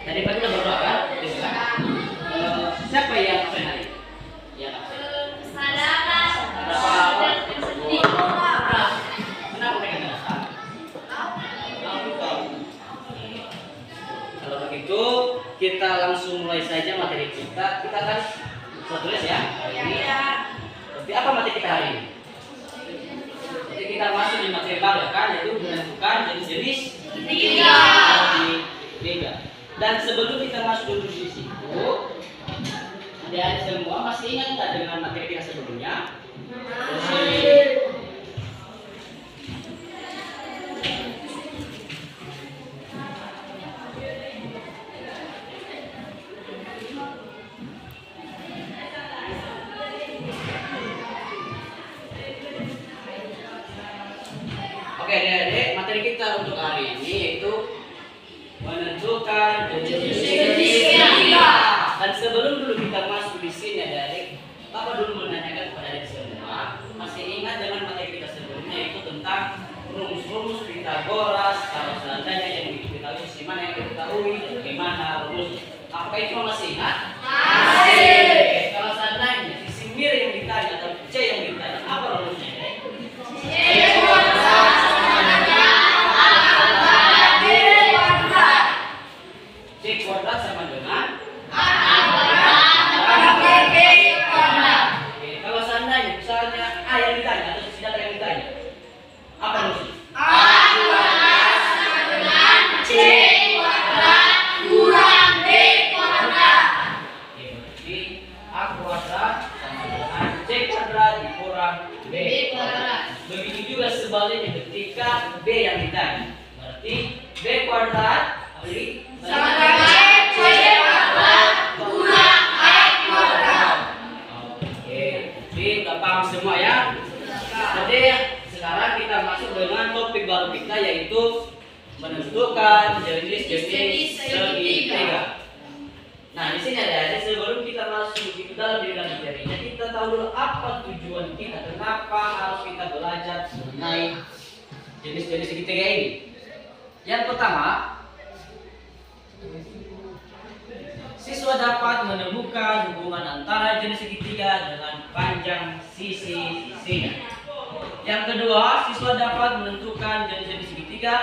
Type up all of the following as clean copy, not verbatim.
Tadi pagi udah berdoa kan? Siapa yang absen hari? Yang absen. Kenapa mereka nggak datang? Kalau begitu kita langsung mulai saja materi kita. Kita akan tulis ya hari ini. Tapi apa materi kita hari ini? Jadi kita masuk di materi baru kan, yaitu menentukan jenis-jenis tiga. Dan sebelum kita masuk dulu di situ, adik-adik semua masih ingat nggak dengan materi kita sebelumnya? Oke, adik-adik, materi kita untuk hari ini yaitu menentukan jenis tiga. Dan sebelum dulu kita masuk di sini, adik-adik, Bapak dulu menanyakan kepada adik semua, masih ingat dengan materi kita sebelumnya yaitu tentang rumus-rumus Pitagoras. Kalau seandainya yang diketahui di mana yang diketahui, bagaimana rumus? Apakah itu masih ingat? Masih. Kalau seandainya sisi mir yang ditanya atau C yang ditanya, apa rumusnya? C kuadrat sama dengan kalau seandainya misalnya A yang ditanya atau sisi data yang ditanya, apa rumusnya? C kuadrat kurang B kuadrat. Berarti A kuadrat sama dengan C kuadrat dikurang B kuadrat. Begitu juga sebaliknya ketika B yang ditanya, berarti B kuadrat Sama dengan C kuadrat kurang A kuadrat. Oke, jadi udah paham semua ya. Jadi sekarang kita masuk dengan topik baru kita yaitu menentukan jenis-jenis segitiga. Nah, di sini ada sebelum kita masuk ke dalam materinya, kita tahu dulu apa tujuan kita, kenapa harus kita belajar mengenai jenis-jenis segitiga ini. Yang pertama, siswa dapat menemukan hubungan antara jenis segitiga dengan panjang sisi-sisinya. Yang kedua, siswa dapat menentukan jenis-jenis segitiga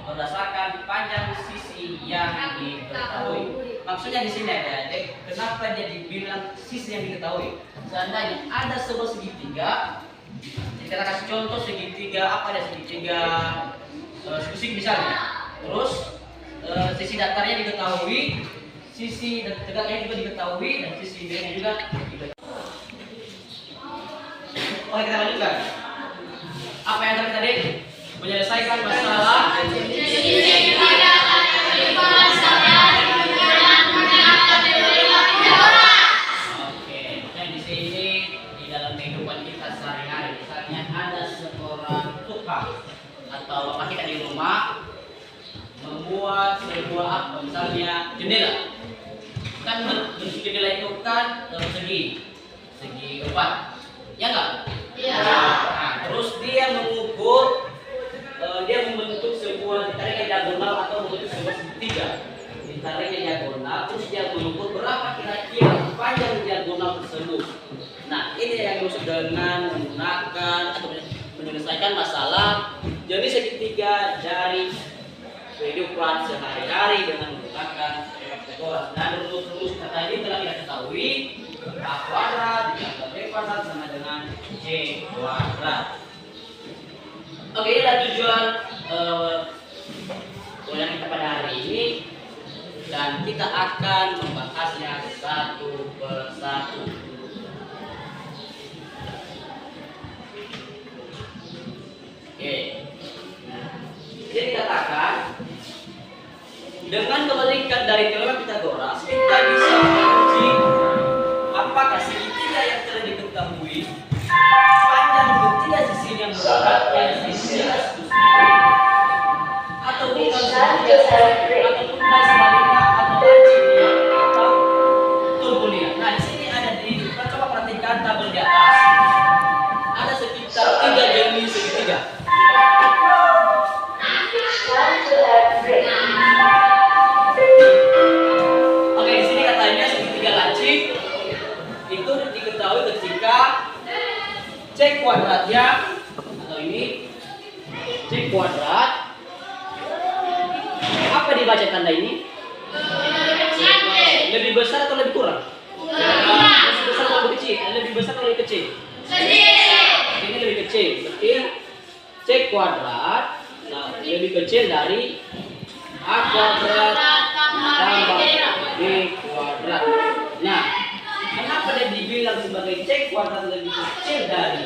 berdasarkan panjang sisi yang diketahui. Maksudnya di sini ada, kenapa dia dibilang sisi yang diketahui? Seandainya ada sebuah segitiga, kita kasih contoh segitiga apa ada segitiga fisik misalnya. Terus sisi datarnya diketahui, sisi tegaknya juga diketahui, dan sisi miringnya juga diketahui. Oke, kita lanjutkan. Apa yang tadi? Menyelesaikan masalah Oke, dan di sini di dalam kehidupan kita sehari-hari, misalnya ada seorang tukang atau bapak kita di rumah membuat sebuah apa, misalnya jendela. Kan bentuk jendela itu kan segi 4, ya enggak? Iya. Nah, terus dia mengukur, dia membentuk sebuah ditariknya diagonal atau membentuk sebuah segitiga. Ditariknya diagonal, terus dia mengukur berapa kira-kira panjang diagonal tersebut. Nah, ini yang dimaksud dengan menggunakan atau menyelesaikan masalah jenis segitiga dari kehidupan sehari-hari dengan menggunakan Pitagoras. Dan rumus-rumus kata ini telah kita ketahui, A kuadrat ditambah B kuadrat sama dengan C kuadrat. Oke, ini adalah tujuan kuliah kita pada hari ini, dan kita akan membahasnya satu persatu. Oke, jadi katakan dengan membalikan dari teorema Pitagoras kita bisa menguji apakah segitiga yang telah diketahui panjang ketiga sisinya berat yang sisinya atau bukan segitiga ataupun sebaliknya atau lancipnya atau turbulnya. Nah, di sini ada kita coba perhatikan tabel di atas, ada sekitar 3 jenis segitiga. besar atau lebih kurang? Lebih besar atau lebih kecil? Lebih besar atau lebih kecil? Ini lebih kecil. Berarti C kuadrat lebih kecil dari A kuadrat tambah B kuadrat. Nah, kenapa dia dibilang sebagai C kuadrat lebih kecil dari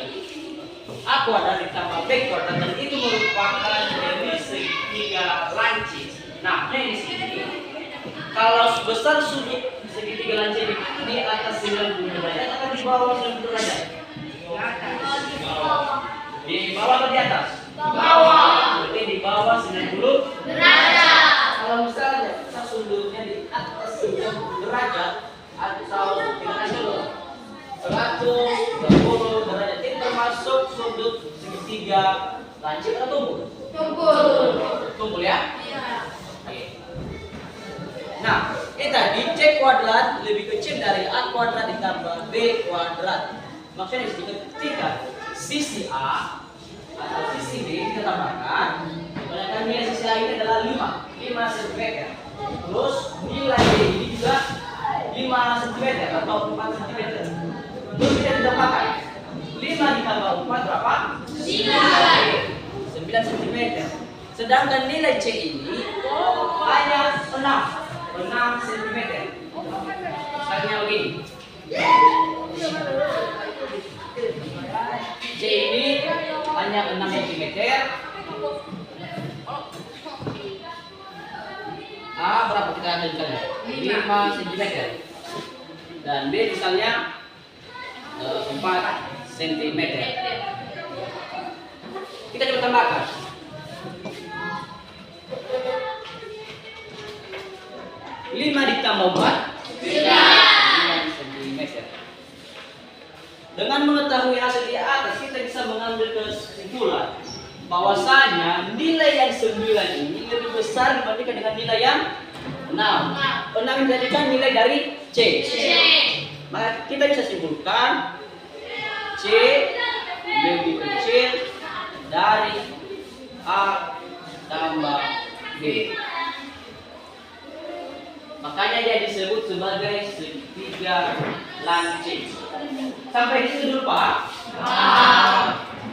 A kuadrat ditambah B kuadrat? Dan itu merupakan dari segitiga lancip. Nah, di sini kalau sebesar sudut segitiga lancip di atas 90 derajat atau di bawah 90 derajat? Di bawah atau di atas? Berarti di bawah 90 derajat. Kalau misalnya sudutnya di atas 90 derajat atau dengan dulu 120 derajat, itu termasuk sudut segitiga lancip atau tumpul? Tumpul ya? Oke. Nah, ini tadi C kuadrat lebih kecil dari A kuadrat ditambah B kuadrat. Maksudnya ketika sisi A atau sisi B kita tambahkan, padahal nilai sisi A ini adalah 5 cm. Terus nilai B ini juga 5 cm atau 4 cm. Terus kita tambahkan 5 ditambah 4 berapa? 9 cm. Sedangkan nilai C ini hanya 6 cm. Misalnya begini. C ini hanya 6 cm. A berapa kita ambil misalnya? 5 cm. Dan B misalnya 4 cm. Kita coba tambahkan. 5 ditambah 4 9 cm. Dengan mengetahui hasil di atas, kita bisa mengambil kesimpulan bahwasanya nilai yang 9 ini lebih besar dibandingkan dengan nilai yang 6. 6 dijadikan nilai dari C. Maka kita bisa simpulkan C lebih kecil dari A tambah B. Makanya dia disebut sebagai segitiga lancip. Sampai di situ dulu Pak.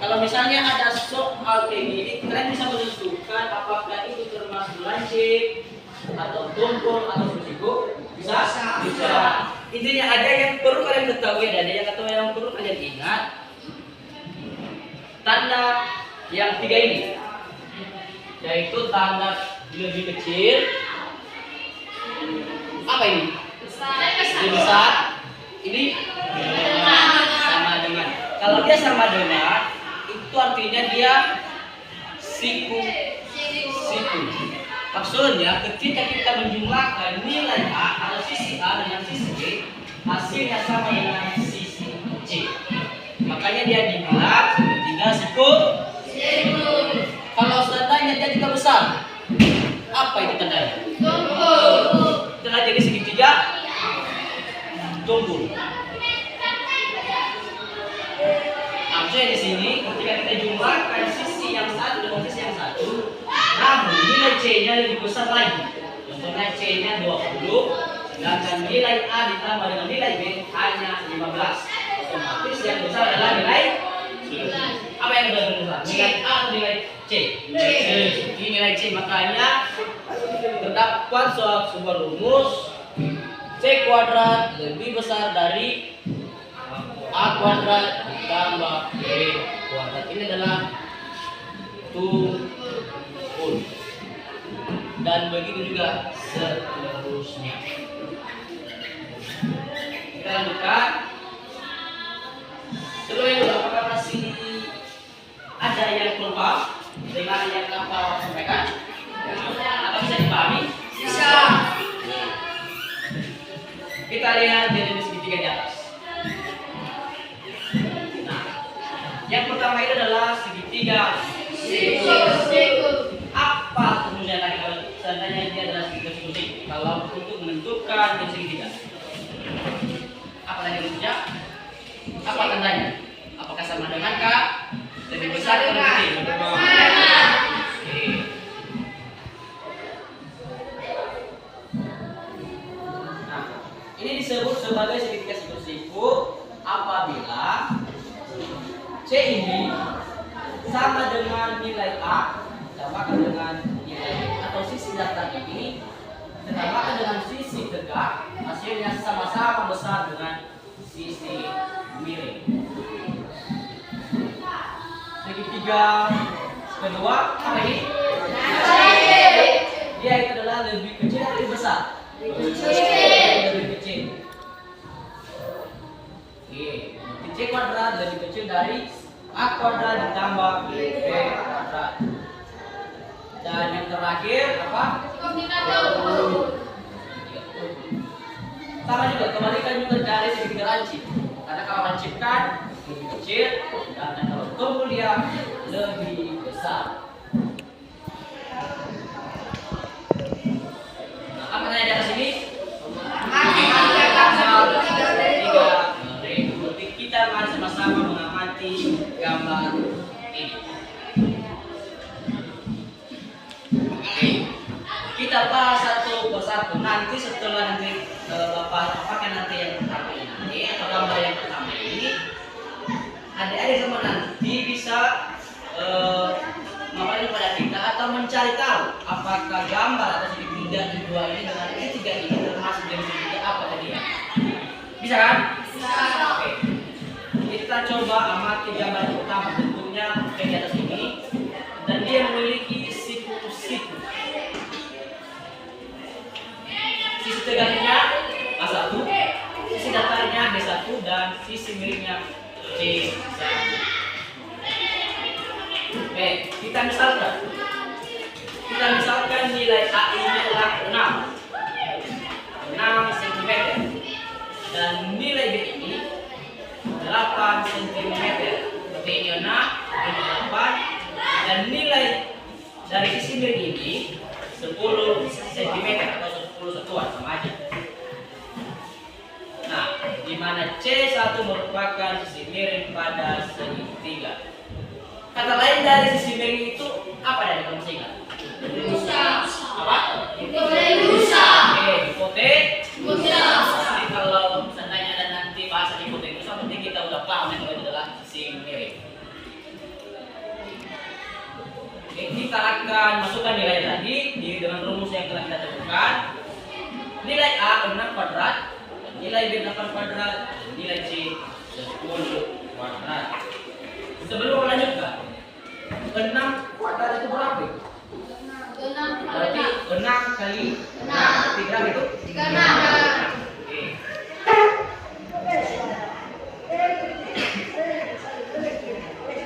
Kalau misalnya ada soal kayak gini, kalian bisa menentukan apakah itu termasuk lancip atau tumpul atau siku. Bisa. Intinya ada yang perlu kalian ketahui, ada yang perlu kalian ingat. Tanda yang 3 ini, yaitu tanda lebih kecil. Apa ini? Lebih besar. Ini sama dengan. Kalau dia sama dengan, itu artinya dia siku. Maksudnya ketika kita menjumlahkan nilai A atau sisi A dengan sisi B, hasilnya sama dengan sisi C. Makanya dia dibilang segitiga siku. Kalau seandainya dia tidak besar, apa itu tandanya? Telah jadi segitiga tumpul. Maksudnya di sini ketika kita jumlahkan sisi yang satu dengan sisi yang satu, namun nilai C-nya lebih besar lagi. Contohnya C-nya 20, sedangkan nilai A ditambah dengan nilai B hanya 15. Otomatis yang besar adalah nilai apa yang lebih besar? Nilai A atau nilai C? Ini nilai C. Makanya terdapat sebuah rumus C kuadrat lebih besar dari A kuadrat tambah B kuadrat. Ini adalah tumpul. Dan begitu juga seterusnya. Kita lanjutkan. Sebelumnya apakah masih ada yang perlu paham dengan yang Bapak sampaikan? Atau bisa dipahami? Bisa. Kita lihat jenis segitiga di atas. Nah, yang pertama itu adalah segitiga siku. Apa fungsinya tadi kalau seandainya dia adalah segitiga siku? Kalau untuk menentukan jenis segitiga, apa tadi fungsinya? Apa tandanya? Apakah sama dengan K? Lebih besar atau lebih kecil? Oke. Ini disebut sebagai segitiga siku-siku apabila C ini sama dengan nilai A ditambahkan dengan nilai B, atau sisi datar ini ditambahkan dengan sisi tegak, hasilnya sama-sama besar dengan sisi miring. Segitiga kedua apa ini? Dia itu adalah lebih kecil atau lebih besar? Lebih kecil. Oke, C kuadrat lebih kecil dari A kuadrat ditambah B kuadrat. Dan yang terakhir apa? 30. Sama juga, kembalikan juga dari segitiga lancip. Karena kalau lancip kan lebih kecil, dan kalau tombol dia lebih besar. Nah, apa tanya di atas ini? Kita mari sama-sama mengamati gambar ini. Kita bahas satu persatu. Nanti setelah Bapak pakai nanti yang pertama ini atau gambar yang pertama ini, adik-adik sama nanti bisa mengapain kepada kita atau mencari tahu apakah gambar atau segitiga dua ini dengan segitiga ini termasuk dari segitiga apa tadi ya? Bisa kan? Bisa. Oke. Kita coba amati gambar yang pertama, bentuknya kayak di atas ini, dan dia memiliki siku-siku. Sisi tegaknya A1, sisi datarnya B1, dan sisi miringnya C1. Oke, kita misalkan nilai A ini adalah 6 cm, dan nilai B ini 8 cm. Berarti ini 6, ini 8, dan nilai dari sisi miring ini 10 cm atau 10 satuan, sama aja. Nah, di mana C1 merupakan sisi miring pada segitiga. Kata lain dari sisi miring itu apa dari kamu ingat? Apa? Hipotenusa. Oke, hipotenusa. Jadi kalau seandainya ada nanti bahasa hipotenusa, penting kita udah paham kalau itu adalah sisi miring. Oke, kita akan masukkan nilai tadi dengan rumus yang telah kita tentukan. Nilai A 6 kuadrat, nilai B 8 kuadrat, nilai C 10 kuadrat. Sebelum melanjutkan, 6 kuadrat itu berapa? Berarti 6 kali 6 berarti berapa itu? 36. Oke.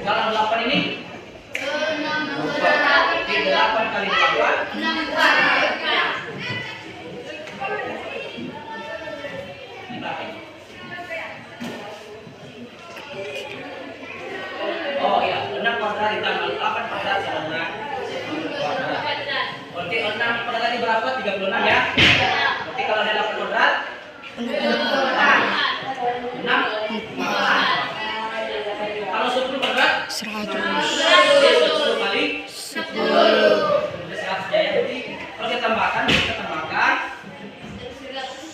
Dalam 8 ini? 6 berarti 8 kali 8 6. Oh iya, 6 kuadrat ditambah 8 kuadrat sama dengan 10 kuadrat. Berarti 6 kuadrat tadi berapa? 36 ya? Berarti kalau ada 8 kuadrat 6. Kalau 10 kuadrat 100. 10 kali 10. 100 ya. Jadi kalau kita tambahkan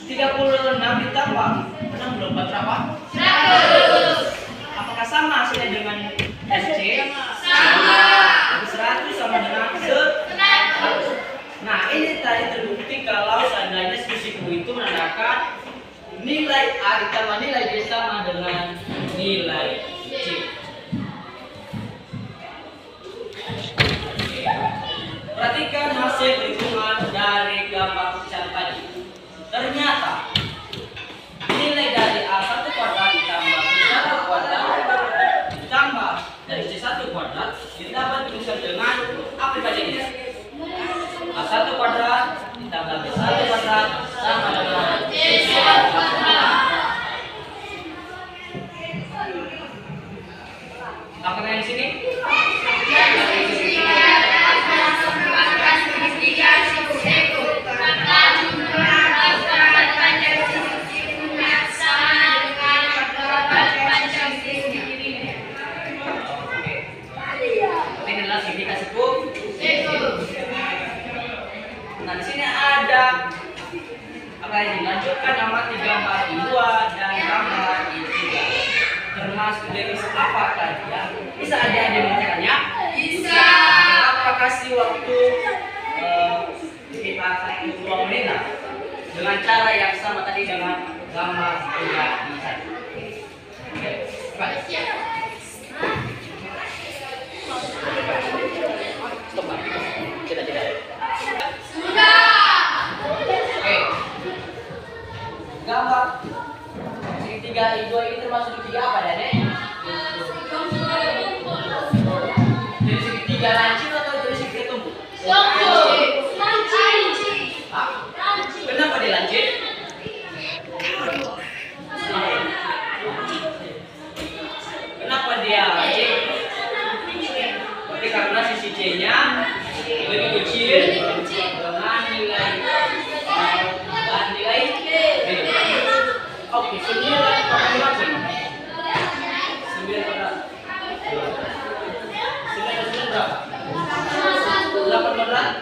36 ditambah 64 berapa? 100. Apakah sama hasilnya dengan SC? Sama. 100 sama dengan 100. Nah, ini tadi terbukti kalau seandainya siku itu menandakan nilai A ditambah nilai B sama dengan nilai C. Perhatikan hasil perhitungan dari gambar pecahan tadi. Ternyata nilai dari A1 kuadrat ditambah B1 kuadrat ditambah dari C1 kuadrat dapat dituliskan dengan apa saja ini? A1 kuadrat ditambah B1 kuadrat sama dengan C1 kuadrat. Apa yang di sini? Nah, di sini ada Maka dilanjutkan amati gambar I2 dan gambar I3. Termasuk dari apakah ya? Bisa adik-adik mengerjakannya? Bisa. Apa kasih waktu kita 1-2 menit lah. Dengan cara yang sama tadi dengan gambar I3 di sana. Oke, cepat. Stop lah. Tidak. Sudah. Oke. Gambar segitiga I2 ini termasuk segitiga apa ya, Nek? Jadi segitiga lancip atau jadi segitiga tumbuh? Hah? Kenapa dia lancip? Kenapa dia lancip? Berarti karena sisi C-nya lebih kecil dengan nilai B. Oke, 9 pada berapa? 9 pada 9 berapa? 8 pada?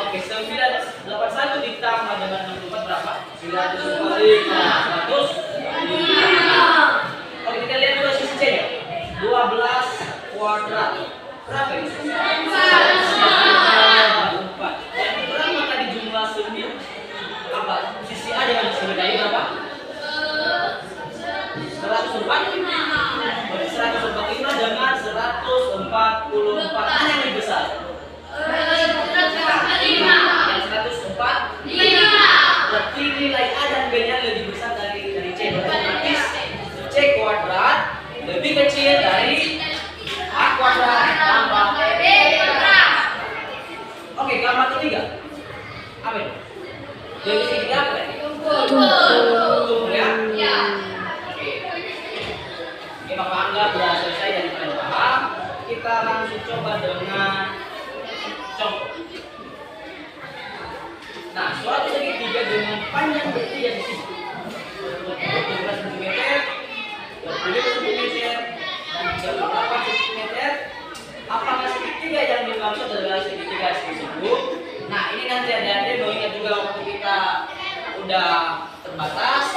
Oke, 981 ditambah dengan 64 berapa? 100 kali 100. Oke, kita lihat dulu sisi C-nya. 12 kuadrat. Berapa ini? 4. Dan berapa tadi jumlah sumber? Apa? Sisi A dengan sumber tadi berapa? 104. Berarti 145 dengan 144. Mana yang lebih besar? Yang 104. Berarti nilai A dan B-nya lebih besar dari C. Berarti C kuadrat lebih kecil dari A kuadrat tambah B kuadrat. Oke, gambar ketiga. Apa ini? Jadi segitiga apa ini? Tumbuh ya? Oke. Oke, Bapak anggap sudah selesai dan kalian paham. Kita langsung coba dengan contoh. Nah, suatu segitiga dengan panjang bertiga sisi. 12 cm, 25 cm, dan 38 cm. Apakah segitiga yang dimaksud adalah segitiga tersebut? Nah, ini nanti adik-adik mengingat juga waktu kita udah terbatas.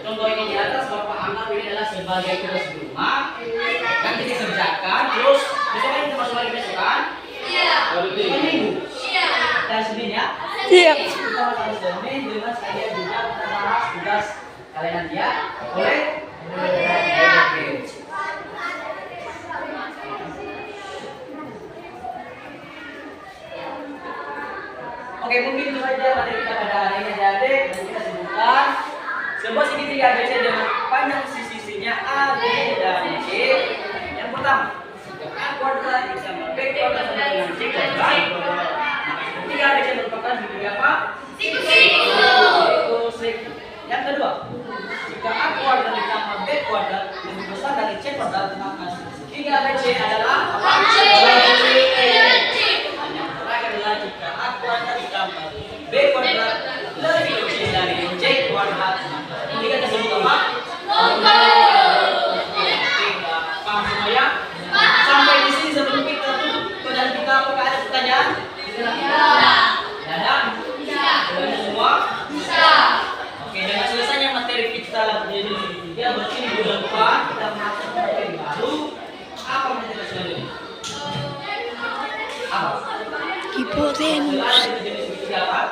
Contoh ini di atas Bapak anggap ini adalah sebagai tugas rumah. Nanti dikerjakan, terus besok ini termasuk lagi besok kan? Iya. Minggu. Iya. Dan Seninnya? Iya. Kita masalah Senin dengan saya juga kita bahas tugas kalian nanti ya. Boleh? Oke. Oke, mungkin itu saja materi kita pada hari ini adik. Dan kita sebutkan sebuah segitiga ABC dengan panjang sisi-sisinya A, B, dan C. Yang pertama, jika A kuadrat ditambah B kuadrat sama dengan C kuadrat, maka segitiga ABC merupakan segitiga apa? Siku. Yang kedua, jika A kuadrat ditambah B kuadrat lebih besar dari C kuadrat, maka segitiga ABC adalah apa? Yang terakhir adalah jika A kuadrat ditambah B kuadrat lebih kecil dari C kuadrat, ini kan disebut apa? Paham semuanya? Sampai di sini sebelum kita tutup dan kita apakah ada pertanyaan? Ada? Sudah semua? Oke, dengan selesainya materi kita jadi segitiga, berarti minggu depan kita masuk materi baru. Apa materi selanjutnya? Apa? Hipotenus. Jenis segitiga apa?